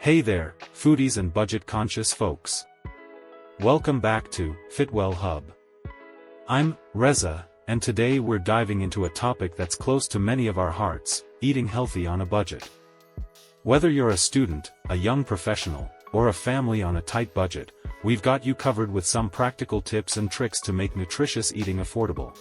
Hey there, foodies and budget-conscious folks. Welcome back to FitWell Hub. I'm Reza, and today we're diving into a topic that's close to many of our hearts: eating healthy on a budget. Whether you're a student, a young professional, or a family on a tight budget, we've got you covered with some practical tips and tricks to make nutritious eating affordable.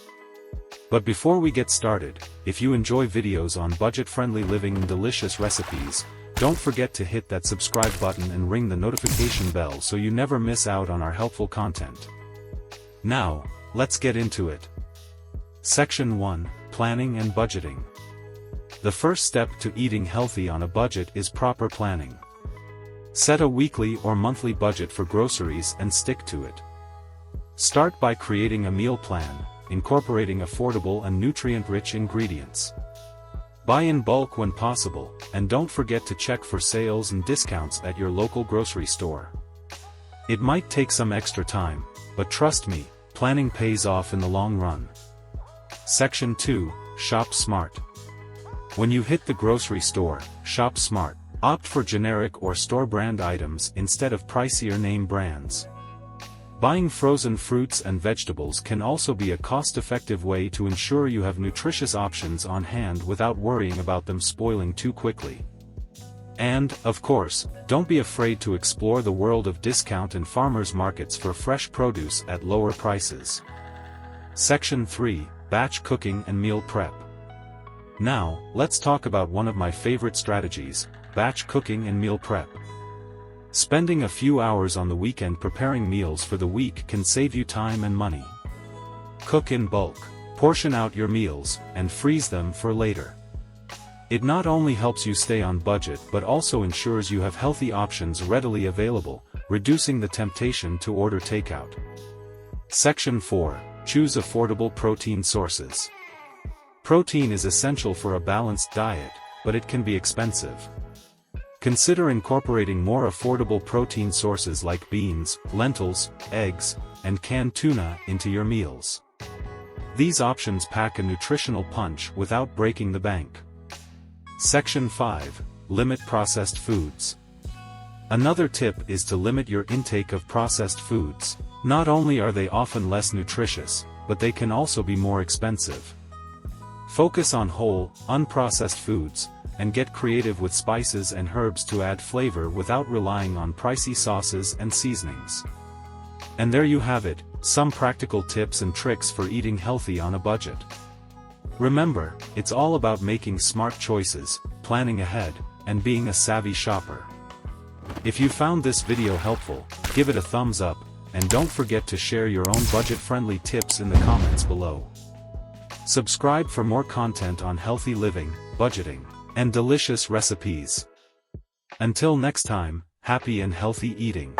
But before we get started, if you enjoy videos on budget-friendly living and delicious recipes, don't forget to hit that subscribe button and ring the notification bell so you never miss out on our helpful content. Now, let's get into it. Section 1: Planning and Budgeting. The first step to eating healthy on a budget is proper planning. Set a weekly or monthly budget for groceries and stick to it. Start by creating a meal plan, incorporating affordable and nutrient-rich ingredients. Buy in bulk when possible, and don't forget to check for sales and discounts at your local grocery store. It might take some extra time, but trust me, planning pays off in the long run. Section 2: Shop Smart. When you hit the grocery store, shop smart. Opt for generic or store-brand items instead of pricier name brands. Buying frozen fruits and vegetables can also be a cost-effective way to ensure you have nutritious options on hand without worrying about them spoiling too quickly. And, of course, don't be afraid to explore the world of discount and farmers markets for fresh produce at lower prices. Section 3: Batch Cooking and Meal Prep. Now, let's talk about one of my favorite strategies: batch cooking and meal prep. Spending a few hours on the weekend preparing meals for the week can save you time and money. Cook in bulk, portion out your meals, and freeze them for later. It not only helps you stay on budget but also ensures you have healthy options readily available, reducing the temptation to order takeout. Section 4: Choose affordable protein sources. Protein is essential for a balanced diet, but it can be expensive. Consider incorporating more affordable protein sources like beans, lentils, eggs, and canned tuna into your meals. These options pack a nutritional punch without breaking the bank. Section 5: Limit processed foods. Another tip is to limit your intake of processed foods. Not only are they often less nutritious, but they can also be more expensive. Focus on whole, unprocessed foods, and get creative with spices and herbs to add flavor without relying on pricey sauces and seasonings. And there you have it, some practical tips and tricks for eating healthy on a budget. Remember, it's all about making smart choices, planning ahead, and being a savvy shopper. If you found this video helpful, give it a thumbs up, and don't forget to share your own budget-friendly tips in the comments below. Subscribe for more content on healthy living, budgeting, and delicious recipes. Until next time, happy and healthy eating.